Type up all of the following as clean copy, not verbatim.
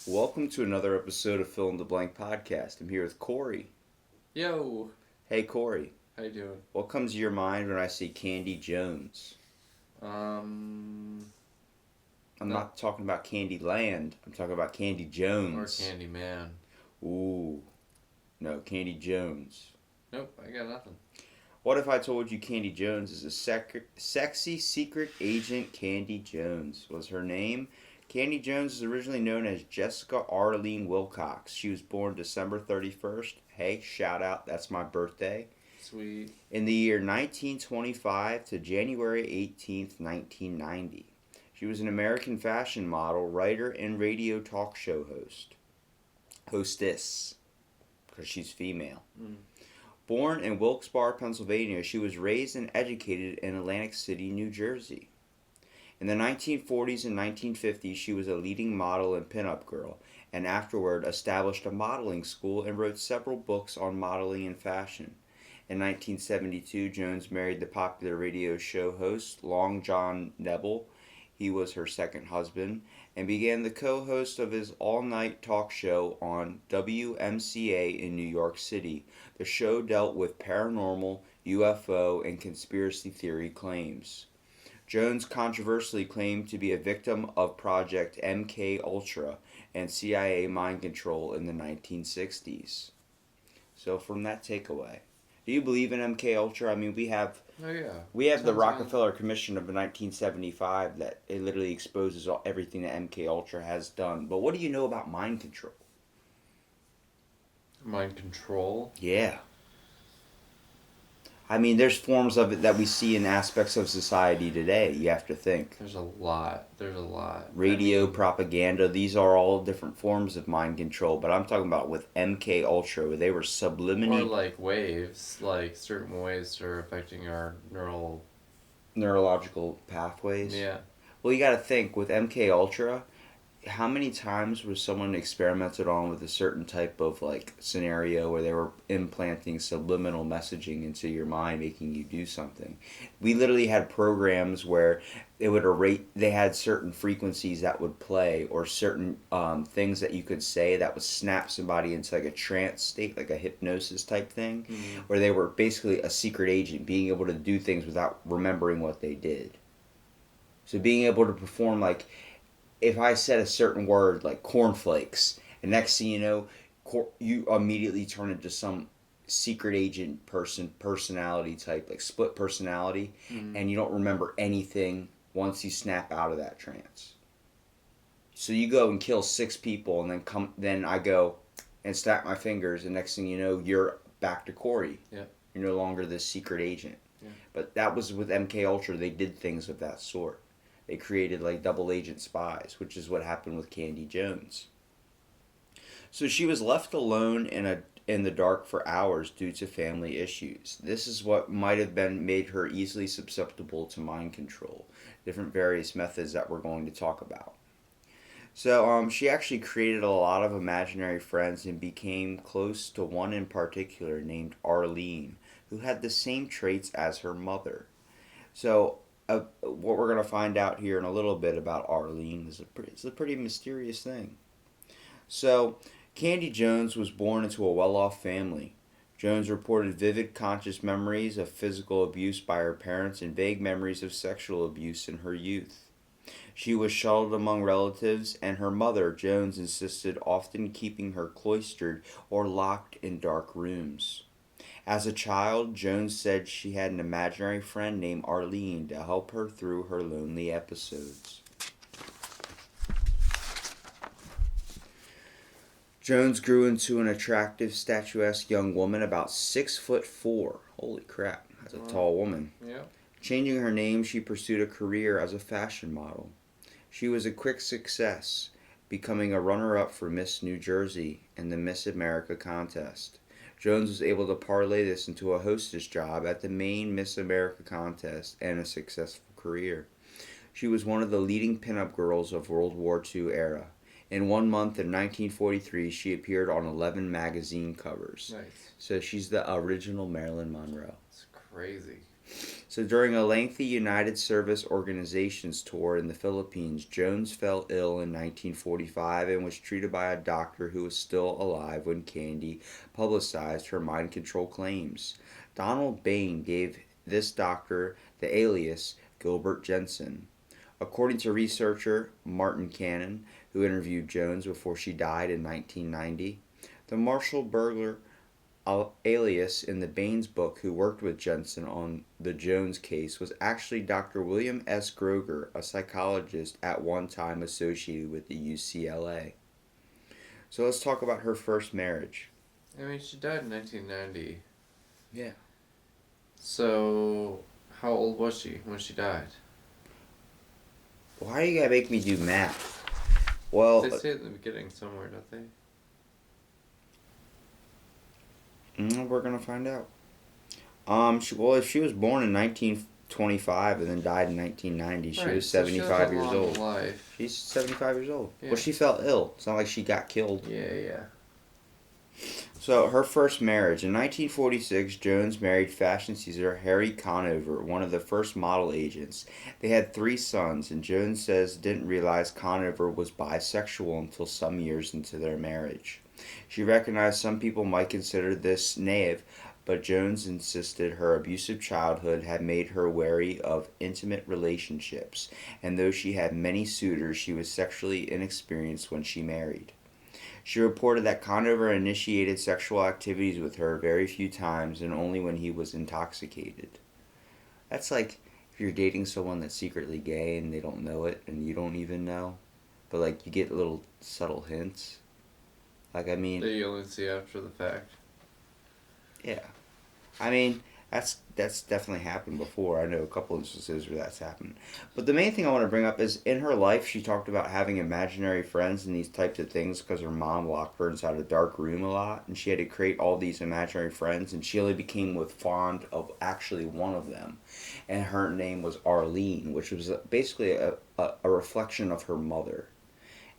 Welcome to another episode of Fill in the Blank Podcast. I'm here with Corey. Yo, Hey Corey, how you doing? what comes to your mind when I say Candy Jones? Um, I'm no, not talking about Candy Land, I'm talking about Candy or Jones. Candy Man. Ooh, no, Candy Jones. Nope, I got nothing. What if I told you Candy Jones is a sexy secret agent? Candy Jones was her name. Candy Jones is originally known as Jessica Arlene Wilcox. She was born December 31st. Hey, shout out, that's my birthday. Sweet. In the year 1925 to January 18th, 1990. She was an American fashion model, writer, and radio talk show hostess, because she's female. Mm. Born in Wilkes-Barre, Pennsylvania, she was raised and educated in Atlantic City, New Jersey. In the 1940s and 1950s, she was a leading model and pinup girl, and afterward established a modeling school and wrote several books on modeling and fashion. In 1972, Jones married the popular radio show host Long John Nebel. He was her second husband, and began the co-host of his all-night talk show on WMCA in New York City. The show dealt with paranormal, UFO, and conspiracy theory claims. Jones controversially claimed to be a victim of Project MKUltra and CIA mind control in the 1960s. So from that takeaway, do you believe in MKUltra? I mean, we have Oh yeah. the Tons Rockefeller Commission of 1975 that it literally exposes everything that MKUltra has done. But what do you know about mind control? Mind control. Yeah. I mean, there's forms of it that we see in aspects of society today. You have to think. There's a lot. Radio, propaganda, these are all different forms of mind control. But I'm talking about with MKUltra, where they were subliminally... Or like waves, like certain waves are affecting our neurological pathways. Yeah. Well, you got to think, with MKUltra, how many times was someone experimented on with a certain type of like scenario where they were implanting subliminal messaging into your mind, making you do something? We literally had programs where it would they had certain frequencies that would play, or certain things that you could say that would snap somebody into like a trance state, like a hypnosis type thing, where they were basically a secret agent being able to do things without remembering what they did. So being able to perform, like, if I said a certain word like cornflakes, and next thing you know, you immediately turn into some secret agent personality type, like split personality, and you don't remember anything once you snap out of that trance. So you go and kill 6 people, and then I go and snap my fingers, and next thing you know, you're back to Corey. Yeah. You're no longer this secret agent. Yeah. But that was with MKUltra. They did things of that sort. They created like double agent spies, which is what happened with Candy Jones. So she was left alone in the dark for hours due to family issues. This is what might have made her easily susceptible to mind control. Different various methods that we're going to talk about. So she actually created a lot of imaginary friends and became close to one in particular named Arlene, who had the same traits as her mother. So what we're going to find out here in a little bit about Arlene is it's a pretty mysterious thing. So, Candy Jones was born into a well-off family. Jones reported vivid conscious memories of physical abuse by her parents and vague memories of sexual abuse in her youth. She was shunned among relatives, and her mother, Jones, insisted often keeping her cloistered or locked in dark rooms. As a child, Jones said she had an imaginary friend named Arlene to help her through her lonely episodes. Jones grew into an attractive, statuesque young woman about 6'4". Holy crap, that's a tall woman. Yeah. Changing her name, she pursued a career as a fashion model. She was a quick success, becoming a runner-up for Miss New Jersey in the Miss America contest. Jones was able to parlay this into a hostess job at the main Miss America contest and a successful career. She was one of the leading pinup girls of World War II era. In 1 month in 1943, she appeared on 11 magazine covers. Nice. So she's the original Marilyn Monroe. It's crazy. So during a lengthy United Service Organizations tour in the Philippines, Jones fell ill in 1945 and was treated by a doctor who was still alive when Candy publicized her mind control claims. Donald Bain gave this doctor the alias Gilbert Jensen. According to researcher Martin Cannon, who interviewed Jones before she died in 1990, the Marshall Burglar alias in the Baines book who worked with Jensen on the Jones case was actually Dr. William S. Groger, a psychologist at one time associated with the UCLA. So let's talk about her first marriage. I mean, she died in 1990. Yeah. So, how old was she when she died? Why do you gotta make me do math? Well, They say it in the beginning somewhere, don't they? we're gonna find out. If she was born in 1925 and then died in 1990, she Right, was so she 75 has a years long old. life. She's 75 years old. Yeah. Well, she fell ill. It's not like she got killed. Yeah. So, her first marriage. In 1946, Jones married fashion Caesar Harry Conover, one of the first model agents. They had 3 sons, and Jones says didn't realize Conover was bisexual until some years into their marriage. She recognized some people might consider this naive, but Jones insisted her abusive childhood had made her wary of intimate relationships, and though she had many suitors, she was sexually inexperienced when she married. She reported that Conover initiated sexual activities with her very few times and only when he was intoxicated. That's like if you're dating someone that's secretly gay and they don't know it and you don't even know, but like you get little subtle hints. Like, I mean, That you only see after the fact. yeah. I mean, that's definitely happened before. I know a couple instances where that's happened. But the main thing I want to bring up is in her life, she talked about having imaginary friends and these types of things because her mom locked her inside a dark room a lot, and she had to create all these imaginary friends, and she only became fond of actually one of them, and her name was Arlene, which was basically a reflection of her mother.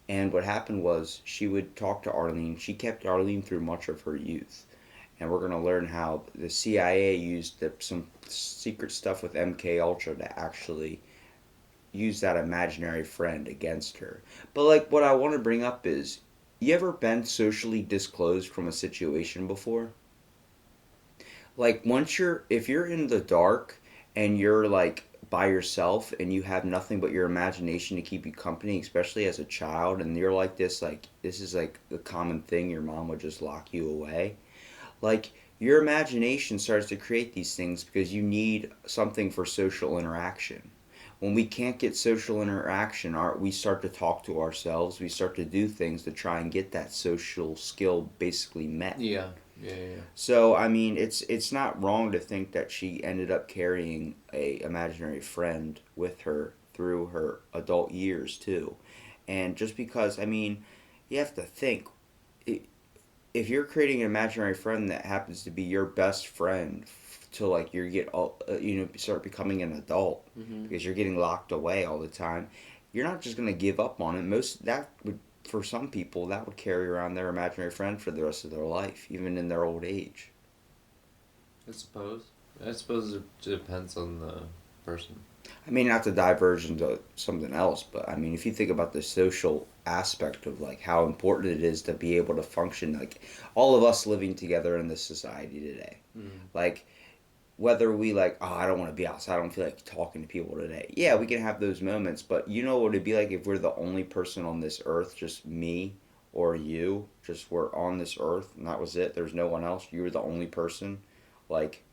And what happened was she would talk to Arlene. She kept Arlene through much of her youth. And we're going to learn how the CIA used some secret stuff with MKUltra to actually use that imaginary friend against her. But like what I want to bring up is, you ever been socially disclosed from a situation before? Like if you're in the dark and you're like by yourself and you have nothing but your imagination to keep you company, especially as a child, and you're like this is like the common thing, your mom would just lock you away. Like, your imagination starts to create these things because you need something for social interaction. When we can't get social interaction, we start to talk to ourselves. We start to do things to try and get that social skill basically met. Yeah. So, I mean, it's not wrong to think that she ended up carrying a imaginary friend with her through her adult years, too. And just because, I mean, you have to think, if you're creating an imaginary friend that happens to be your best friend till like start becoming an adult, because you're getting locked away all the time, you're not just gonna give up on it. For some people, that would carry around their imaginary friend for the rest of their life, even in their old age. I suppose. It depends on the person. I mean, not to diverge into something else, but I mean, if you think about the social aspect of like how important it is to be able to function, like all of us living together in this society today, like whether we like, oh, I don't want to be outside, I don't feel like talking to people today. Yeah, we can have those moments, but you know what it'd be like if we're the only person on this earth, just me or you, just we're on this earth and that was it. There's no one else. You were the only person. Like,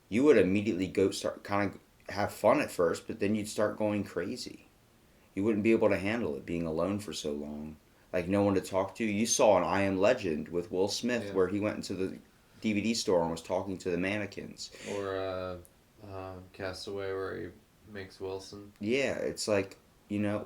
you would immediately go start kind of have fun at first, but then you'd start going crazy. You wouldn't be able to handle it being alone for so long. Like, no one to talk to. You saw an I Am Legend with Will Smith where he went into the DVD store and was talking to the mannequins. Or Castaway where he makes Wilson. Yeah, it's like,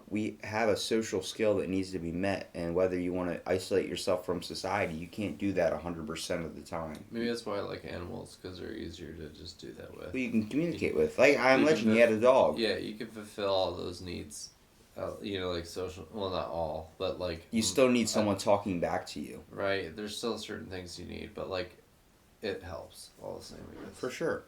we have a social skill that needs to be met, and whether you want to isolate yourself from society, you can't do that 100% of the time. Maybe that's why I like animals, because they're easier to just do that with. Who you can communicate with. Like, I imagine you had a dog. Yeah, you can fulfill all those needs. Like social, well, not all, but like... You still need someone talking back to you. Right, there's still certain things you need, but like, it helps all the same, I guess. For sure.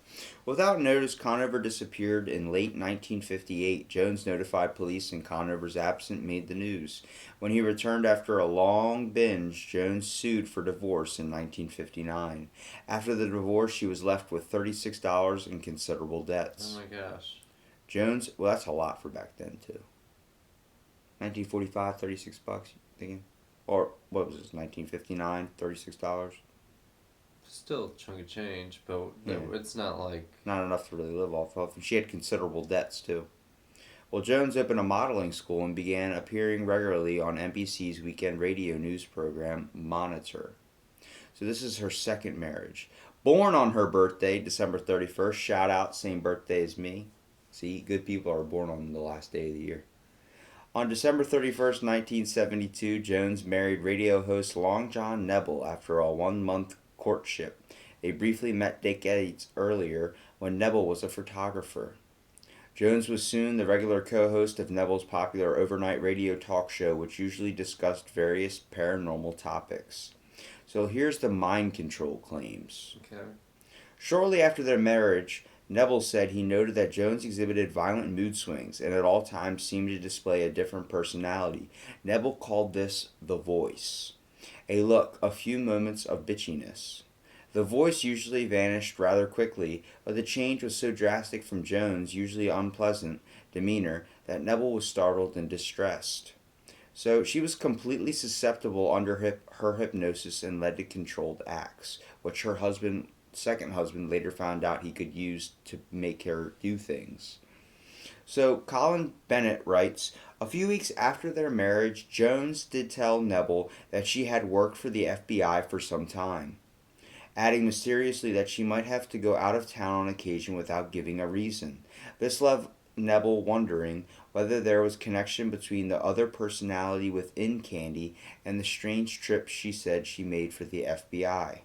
Without notice, Conover disappeared in late 1958. Jones notified police and Conover's absence made the news. When he returned after a long binge, Jones sued for divorce in 1959. After the divorce, she was left with $36 in considerable Oh debts. my gosh. Jones, well, that's a lot for back then, too. 1945, 36 bucks, thinking? Or, what was this, 1959, $36? Still a chunk of change, but Yeah. it's not like... Not enough to really live off of. And she had considerable debts, too. Well, Jones opened a modeling school and began appearing regularly on NBC's weekend radio news program, Monitor. So this is her second marriage. Born on her birthday, December 31st. Shout out, same birthday as me. See, good people are born on the last day of the year. On December 31st, 1972, Jones married radio host Long John Nebel after a 1-month courtship. They briefly met decades earlier when Nebel was a photographer. Jones was soon the regular co-host of Nebel's popular overnight radio talk show, which usually discussed various paranormal topics. So here's the mind control claims. Okay. Shortly after their marriage, Nebel said he noted that Jones exhibited violent mood swings and at all times seemed to display a different personality. Nebel called this the voice. A look, a few moments of bitchiness. The voice usually vanished rather quickly, but the change was so drastic from Jones' usually unpleasant demeanor that Nebel was startled and distressed. So she was completely susceptible under her hypnosis and led to controlled acts, which her second husband later found out he could use to make her do things. So Colin Bennett writes, a few weeks after their marriage, Jones did tell Nebel that she had worked for the FBI for some time, adding mysteriously that she might have to go out of town on occasion without giving a reason. This left Nebel wondering whether there was connection between the other personality within Candy and the strange trip she said she made for the FBI.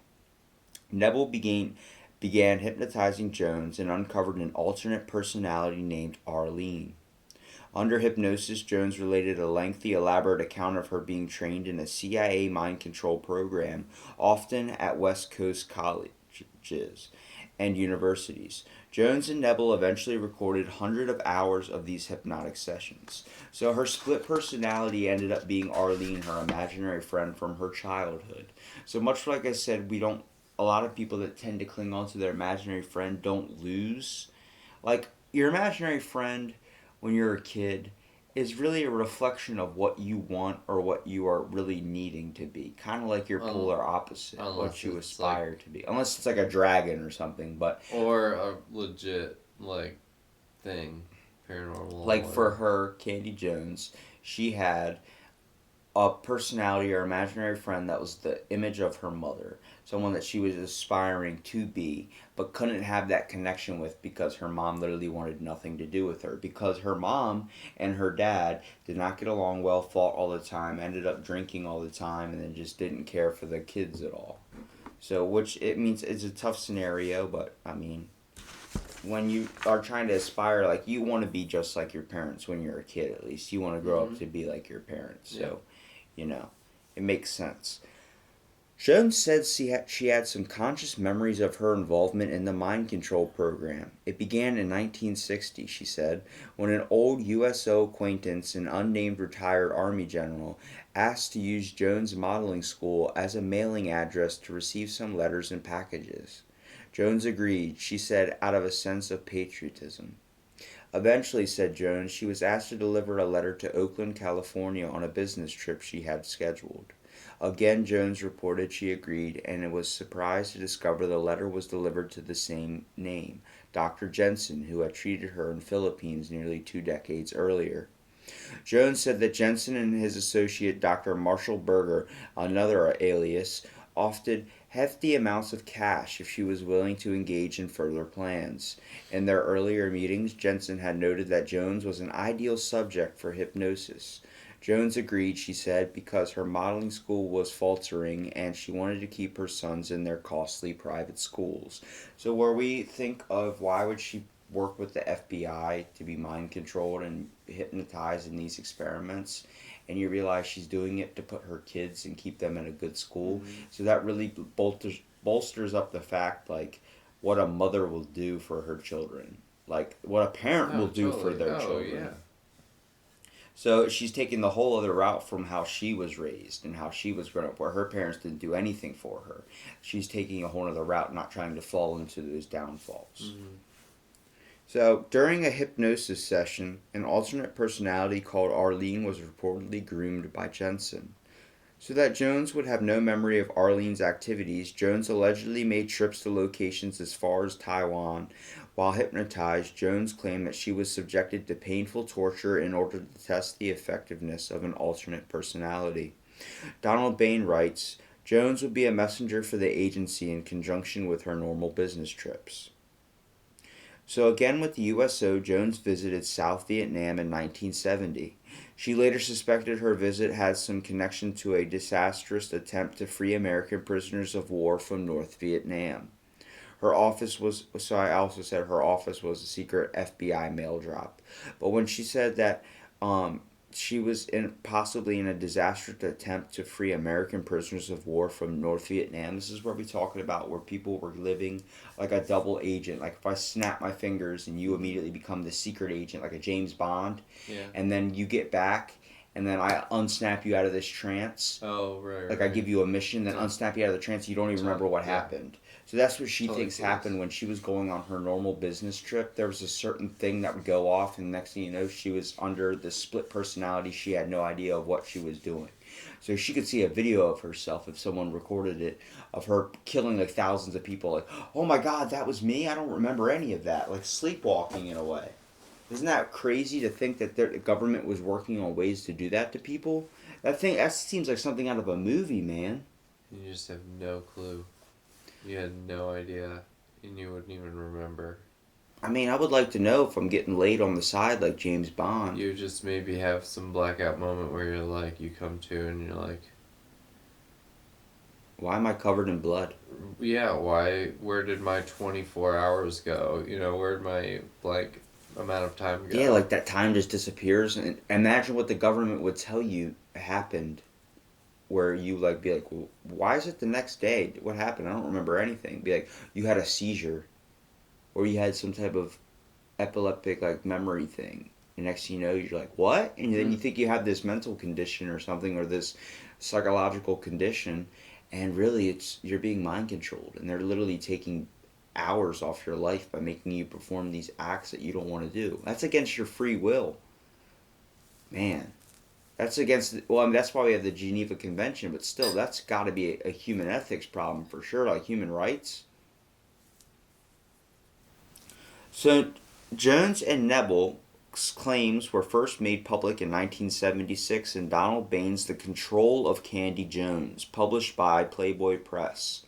Nebel began hypnotizing Jones and uncovered an alternate personality named Arlene. Under hypnosis, Jones related a lengthy, elaborate account of her being trained in a CIA mind control program, often at West Coast colleges and universities. Jones and Nebel eventually recorded hundreds of hours of these hypnotic sessions. So her split personality ended up being Arlene, her imaginary friend from her childhood. So much like I said, a lot of people that tend to cling on to their imaginary friend don't lose. Like, your imaginary friend when you're a kid is really a reflection of what you want or what you are really needing to be. Kind of like your polar opposite, what you aspire to be. Unless it's like a dragon or something, but... Or a legit, thing. Paranormal. Like for her, Candy Jones, she had a personality or imaginary friend that was the image of her mother. Someone that she was aspiring to be, but couldn't have that connection with because her mom literally wanted nothing to do with her. Because her mom and her dad did not get along well, fought all the time, ended up drinking all the time, and then just didn't care for the kids at all. So, which it means it's a tough scenario, but I mean, when you are trying to aspire, like, you want to be just like your parents when you're a kid, at least. You want to grow up to be like your parents. So, it makes sense. Jones said she had some conscious memories of her involvement in the mind control program. It began in 1960, she said, when an old USO acquaintance, an unnamed retired Army general, asked to use Jones' modeling school as a mailing address to receive some letters and packages. Jones agreed, she said, out of a sense of patriotism. Eventually, said Jones, she was asked to deliver a letter to Oakland, California on a business trip she had scheduled. Again, Jones reported she agreed, and was surprised to discover the letter was delivered to the same name, Dr. Jensen, who had treated her in the Philippines nearly 2 decades earlier. Jones said that Jensen and his associate, Dr. Marshall Berger, another alias, offered hefty amounts of cash if she was willing to engage in further plans. In their earlier meetings, Jensen had noted that Jones was an ideal subject for hypnosis. Jones agreed, she said, because her modeling school was faltering and she wanted to keep her sons in their costly private schools. So where we think of why would she work with the FBI to be mind controlled and hypnotized in these experiments, and you realize she's doing it to put her kids and keep them in a good school. So that really bolsters up the fact, like, what a mother will do for her children, like what a parent will Oh, do for totally. their Oh, yeah. children. So she's taking the whole other route from how she was raised and how she was grown up, where her parents didn't do anything for her. She's taking a whole other route, not trying to fall into those downfalls. Mm-hmm. So during a hypnosis session, an alternate personality called Arlene was reportedly groomed by Jensen. So that Jones would have no memory of Arlene's activities, Jones allegedly made trips to locations as far as Taiwan. While hypnotized, Jones claimed that she was subjected to painful torture in order to test the effectiveness of an alternate personality. Donald Bain writes, Jones would be a messenger for the agency in conjunction with her normal business trips. So again with the USO, Jones visited South Vietnam in 1970. She later suspected her visit had some connection to a disastrous attempt to free American prisoners of war from North Vietnam. Her office was, so I also said her office was a secret FBI mail drop. But when she said that she was possibly in a disastrous attempt to free American prisoners of war from North Vietnam, this is where we're talking about where people were living like a double agent. Like if I snap my fingers and you immediately become the secret agent, like a James Bond, Yeah. and then you get back and then I unsnap you out of this trance. Oh, right. Like right. I give you a mission, then unsnap you out of the trance, you don't even remember what happened. So that's what she thinks happened when she was going on her normal business trip. There was a certain thing that would go off, and next thing you know, she was under the split personality. She had no idea of what she was doing. So she could see a video of herself if someone recorded it, of her killing like thousands of people. Like, oh my God, that was me? I don't remember any of that. Like sleepwalking in a way. Isn't that crazy to think that the government was working on ways to do that to people? That seems like something out of a movie, man. You just have no clue. You had no idea, and you wouldn't even remember. I mean, I would like to know if I'm getting laid on the side like James Bond. You just maybe have some blackout moment where you're like, you come to and you're like, why am I covered in blood? yeah, why, where did my 24 hours go? You know, where'd my blank amount of time go? Yeah, like that time just disappears. And imagine what the government would tell you happened, where you like be like, well, why is it the next day? What happened? I don't remember anything. Be like, you had a seizure, or you had some type of epileptic like memory thing. And next thing you know, you're like, what? And then you think you have this mental condition or something, or this psychological condition, and really you're being mind controlled, and they're literally taking hours off your life by making you perform these acts that you don't want to do. That's against your free will. Man, that's against, well, I mean, that's why we have the Geneva Convention, but still, that's got to be a human ethics problem for sure, like human rights. So, Jones and Nebel's claims were first made public in 1976 in Donald Bain's The Control of Candy Jones, published by Playboy Press.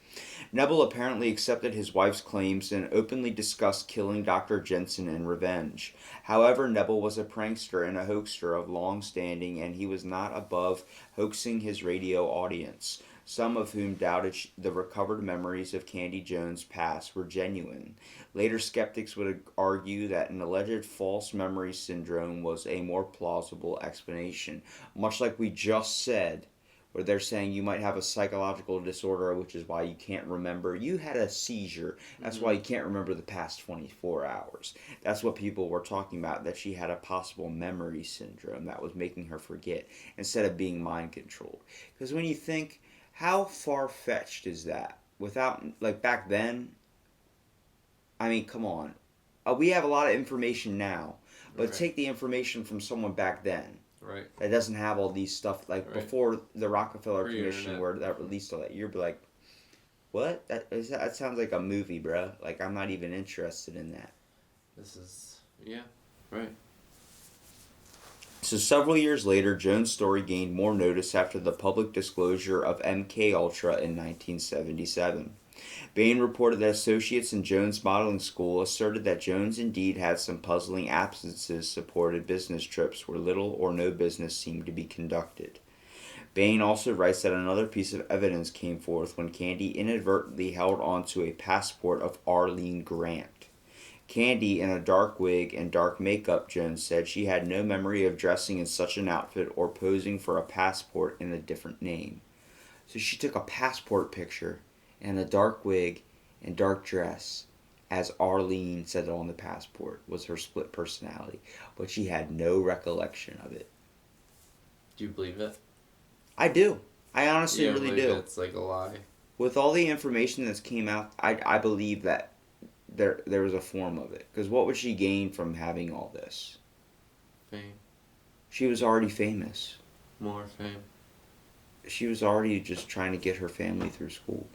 Nebel apparently accepted his wife's claims and openly discussed killing Dr. Jensen in revenge. However, Nebel was a prankster and a hoaxer of long standing, and he was not above hoaxing his radio audience, some of whom doubted the recovered memories of Candy Jones' past were genuine. Later skeptics would argue that an alleged false memory syndrome was a more plausible explanation, much like we just said, where they're saying you might have a psychological disorder, which is why you can't remember. You had a seizure. That's why you can't remember the past 24 hours. That's what people were talking about, that she had a possible memory syndrome that was making her forget instead of being mind controlled. Because when you think, how far-fetched is that? Without, like back then, I mean, come on. We have a lot of information now, but take the information from someone back then. Right. That doesn't have all these stuff, like before the Rockefeller Commission internet. where that released all that. You're like, what? That sounds like a movie, bro. Like, I'm not even interested in that. This is, yeah, right. So several years later, Jones' story gained more notice after the public disclosure of MKUltra in 1977. Bain reported that associates in Jones' modeling school asserted that Jones indeed had some puzzling absences supported business trips where little or no business seemed to be conducted. Bain also writes that another piece of evidence came forth when Candy inadvertently held onto a passport of Arlene Grant. Candy, in a dark wig and dark makeup, Jones said she had no memory of dressing in such an outfit or posing for a passport in a different name. So she took a passport picture and a dark wig and dark dress, as Arlene said on the passport, was her split personality, but she had no recollection of it. Do you believe it? I do. I honestly You don't really believe do. it's like a lie? With all the information that's came out, I believe that there was a form of it. Because what would she gain from having all this? Fame. She was already famous. More fame. She was already just trying to get her family through school.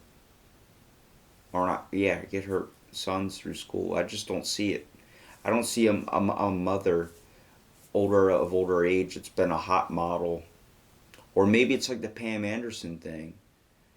Or not, yeah, get her sons through school. I just don't see it. I don't see a mother older age that's been a hot model. Or maybe it's like the Pam Anderson thing.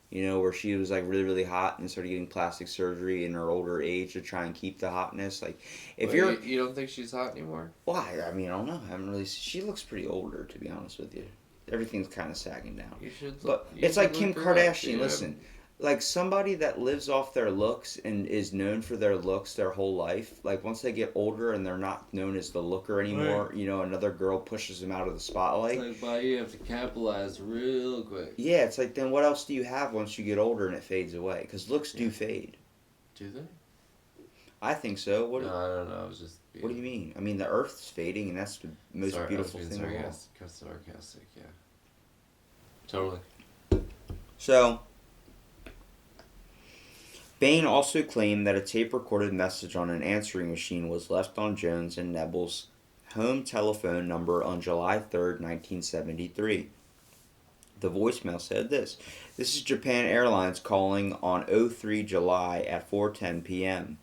You know, where she was like really, really hot and started getting plastic surgery in her older age to try and keep the hotness. Like, if You don't think she's hot anymore? why? I mean, I don't know. I haven't really. She looks pretty older, to be honest with you. Everything's kind of sagging down. You should. But You it's should like Kim look her up, Kardashian. dude. Listen, like somebody that lives off their looks and is known for their looks their whole life. Like once they get older and they're not known as the looker anymore, you know, another girl pushes them out of the spotlight. It's like, but you have to capitalize real quick. Yeah, it's like then what else do you have once you get older and it fades away? Because looks do fade. Do they? I think so. No, I don't know. I was just. What do you mean? I mean, the Earth's fading, and that's the most beautiful thing of all. Sarcastic, yeah. Totally. So, Bain also claimed that a tape-recorded message on an answering machine was left on Jones and Nebel's home telephone number on July 3rd, 1973. The voicemail said this: "This is Japan Airlines calling on 03 July at 4:10 p.m.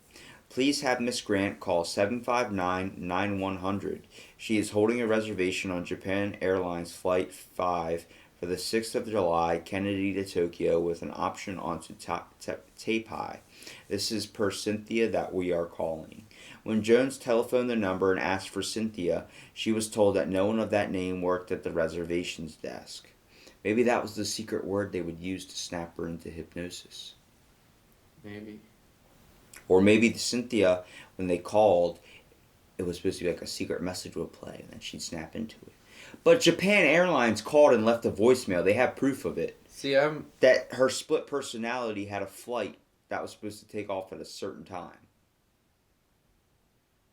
Please have Miss Grant call 759-9100. She is holding a reservation on Japan Airlines Flight 5 for the 6th of July, Kennedy to Tokyo, with an option onto Taipei. This is per Cynthia that we are calling." When Jones telephoned the number and asked for Cynthia, she was told that no one of that name worked at the reservations desk. Maybe that was the secret word they would use to snap her into hypnosis. Maybe. Or maybe Cynthia, when they called, it was supposed to be like a secret message would play, and then she'd snap into it. But Japan Airlines called and left a voicemail. They have proof of it. See, That her split personality had a flight that was supposed to take off at a certain time.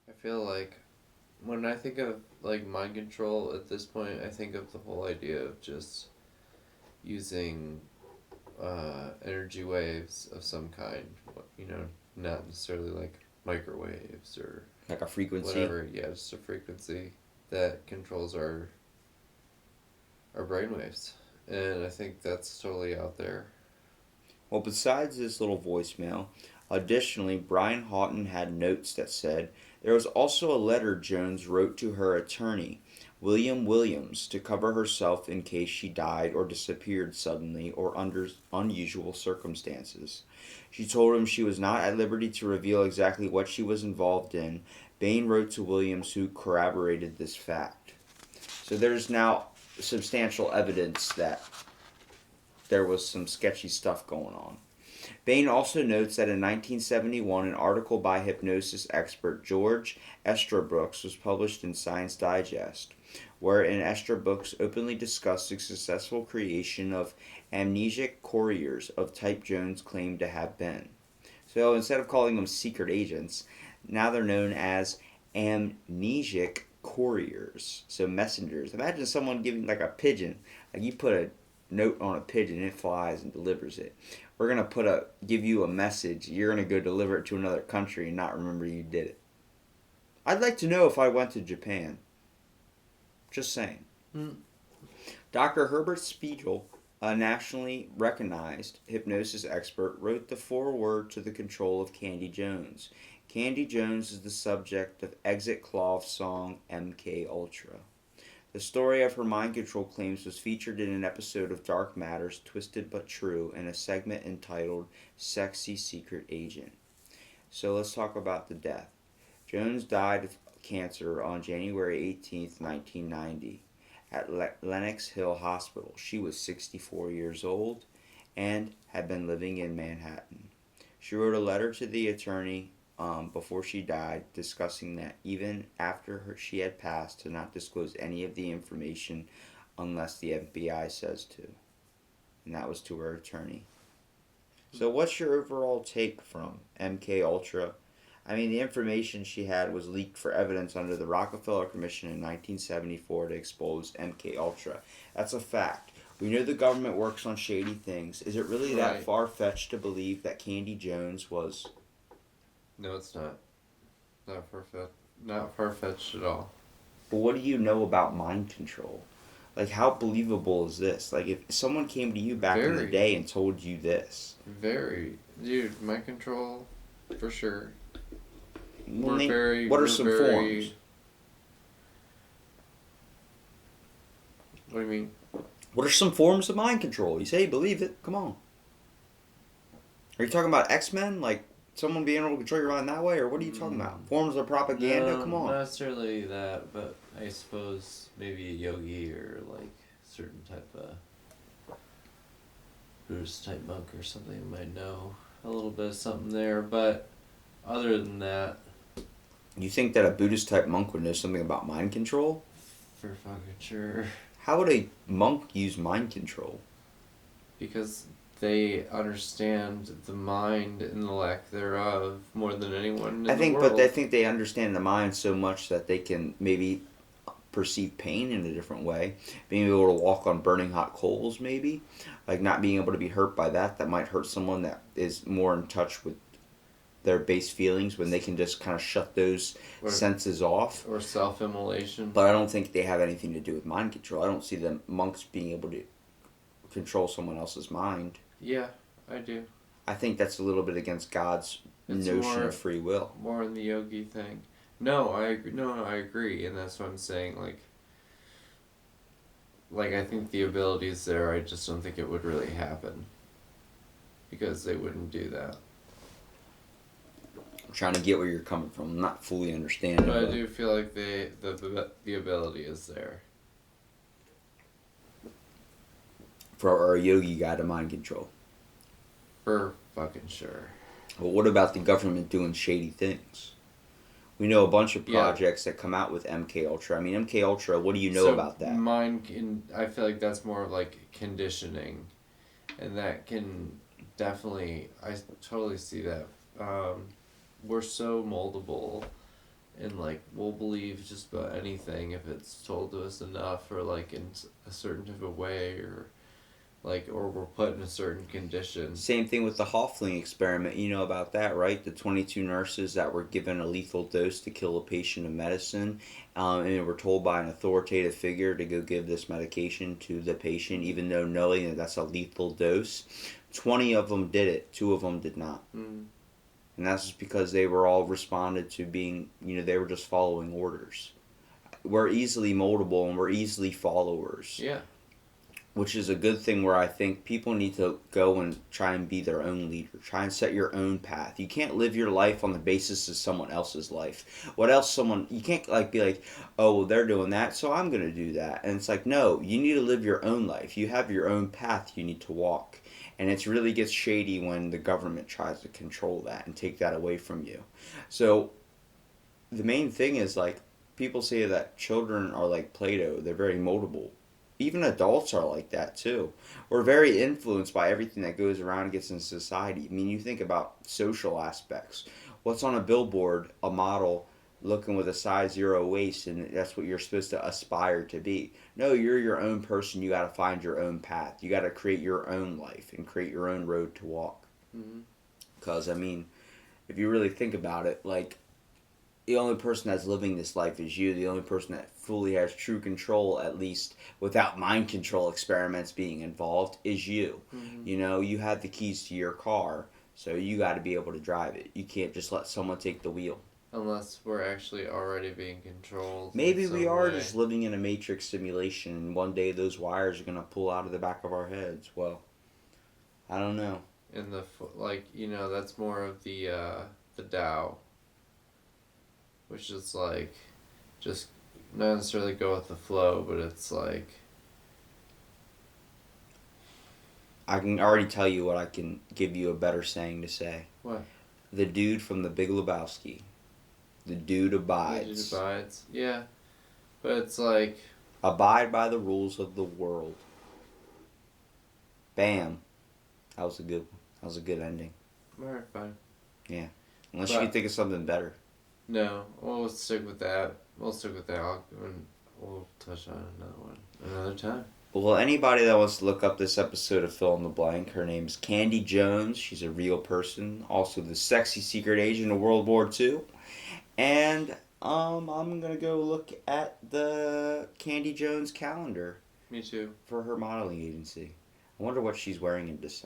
I feel like when I think of like mind control at this point, I think of the whole idea of just using energy waves of some kind. You know, not necessarily like microwaves or Like a frequency. whatever. Yeah, just a frequency that controls our brainwaves, and I think that's totally out there. Well, besides this little voicemail, additionally, Brian Houghton had notes that said there was also a letter Jones wrote to her attorney, William Williams, to cover herself in case she died or disappeared suddenly or under unusual circumstances. She told him she was not at liberty to reveal exactly what she was involved in. Bain wrote to Williams, who corroborated this fact. So there's now substantial evidence that there was some sketchy stuff going on. Bain also notes that in 1971, an article by hypnosis expert George Estabrooks was published in Science Digest, wherein Estabrooks openly discussed the successful creation of amnesic couriers of type Jones claimed to have been. So instead of calling them secret agents, now they're known as amnesic couriers, so messengers. Imagine someone giving like a pigeon, like you put a note on a pigeon, it flies and delivers it. We're gonna give you a message. You're gonna go deliver it to another country and not remember you did it. I'd like to know if I went to Japan. Just saying. Dr. Herbert Spiegel, a nationally recognized hypnosis expert, wrote the foreword to The Control of Candy Jones. Candy Jones is the subject of Exit Cloth's song MKUltra. The story of her mind control claims was featured in an episode of Dark Matters, Twisted But True, in a segment entitled Sexy Secret Agent. So let's talk about the death. Jones died of cancer on January 18, 1990, at Lenox Hill Hospital. She was 64 years old and had been living in Manhattan. She wrote a letter to the attorney before she died, discussing that even after she had passed, to not disclose any of the information unless the FBI says to. And that was to her attorney. So what's your overall take from MK Ultra? I mean, the information she had was leaked for evidence under the Rockefeller Commission in 1974 to expose MK Ultra. That's a fact. We know the government works on shady things. Is it really that Right. far-fetched to believe that Candy Jones was... No, it's not. Not far-fetched. Not far-fetched at all. But what do you know about mind control? Like, how believable is this? Like, if someone came to you back in the Very. day and told you this... Very. Dude, mind control, for sure. Well, We're what are we're some very, forms? What do you mean? What are some forms of mind control? You say you believe it. Come on. Are you talking about X-Men? Like, someone being able to control your mind that way? Or what are you talking about? Forms of propaganda? No, Come on. not necessarily that, but I suppose maybe a yogi or like certain type of Buddhist type monk or something might know a little bit of something there, but other than that, You think that a Buddhist type monk would know something about mind control? for fucking sure. How would a monk use mind control? Because they understand the mind and the lack thereof more than anyone in the world. But I think they understand the mind so much that they can maybe perceive pain in a different way. Being able to walk on burning hot coals, maybe. Like, not being able to be hurt by that might hurt someone that is more in touch with their base feelings when they can just kind of shut those senses off. Or self-immolation. But I don't think they have anything to do with mind control. I don't see the monks being able to control someone else's mind. Yeah, I do. I think that's a little bit against God's notion of free will. More in the yogi thing. No, I agree. No, I agree, and that's what I'm saying. Like I think the ability is there. I just don't think it would really happen because they wouldn't do that. I'm trying to get where you're coming from. I'm not fully understanding. But I do feel like the ability is there. For a yogi guy to mind control. For fucking sure. But what about the government doing shady things? We know a bunch of projects that come out with MK Ultra. I mean, MK Ultra. What do you know about that? I feel like that's more of like conditioning, and that can definitely. I totally see that. We're so moldable, and like we'll believe just about anything if it's told to us enough, or like in a certain type of way, or we're put in a certain condition. Same thing with the Hoffling experiment. You know about that, right? The 22 nurses that were given a lethal dose to kill a patient of medicine, and they were told by an authoritative figure to go give this medication to the patient, even though knowing that that's a lethal dose. 20 of them did it. 2 of them did not. Mm. And that's just because they were all responded to being, they were just following orders. We're easily moldable and we're easily followers. Yeah. Which is a good thing where I think people need to go and try and be their own leader. Try and set your own path. You can't live your life on the basis of someone else's life. You can't be like, oh, well, they're doing that, so I'm going to do that. And it's like, no, you need to live your own life. You have your own path you need to walk. And it really gets shady when the government tries to control that and take that away from you. So the main thing is, like, people say that children are like Play-Doh. They're very moldable. Even adults are like that too. We're very influenced by everything that goes around and gets in society. I mean, you think about social aspects. What's on a billboard? A model looking with a size 0 waist, and that's what you're supposed to aspire to be. No, you're your own person. You got to find your own path. You got to create your own life and create your own road to walk. Because, I mean, if you really think about it, like, the only person that's living this life is you. The only person that fully has true control, at least without mind control experiments being involved, is you. Mm-hmm. You have the keys to your car, so you got to be able to drive it. You can't just let someone take the wheel. Unless we're actually already being controlled. Maybe we are just living in a matrix simulation, and one day those wires are going to pull out of the back of our heads. Well, I don't know. That's more of the Tao. Which is like, just not necessarily go with the flow, but it's like... I can already tell you what I can give you a better saying to say. What? The dude from The Big Lebowski. The dude abides. The dude abides, yeah. But it's like... Abide by the rules of the world. Bam. That was a good one. That was a good ending. Alright, fine. Unless you can think of something better. No, we'll stick with that. We'll touch on another one another time. Well, anybody that wants to look up this episode of Fill in the Blank, her name's Candy Jones. She's a real person. Also the sexy secret agent of World War II. And I'm going to go look at the Candy Jones calendar. Me too. For her modeling agency. I wonder what she's wearing in December.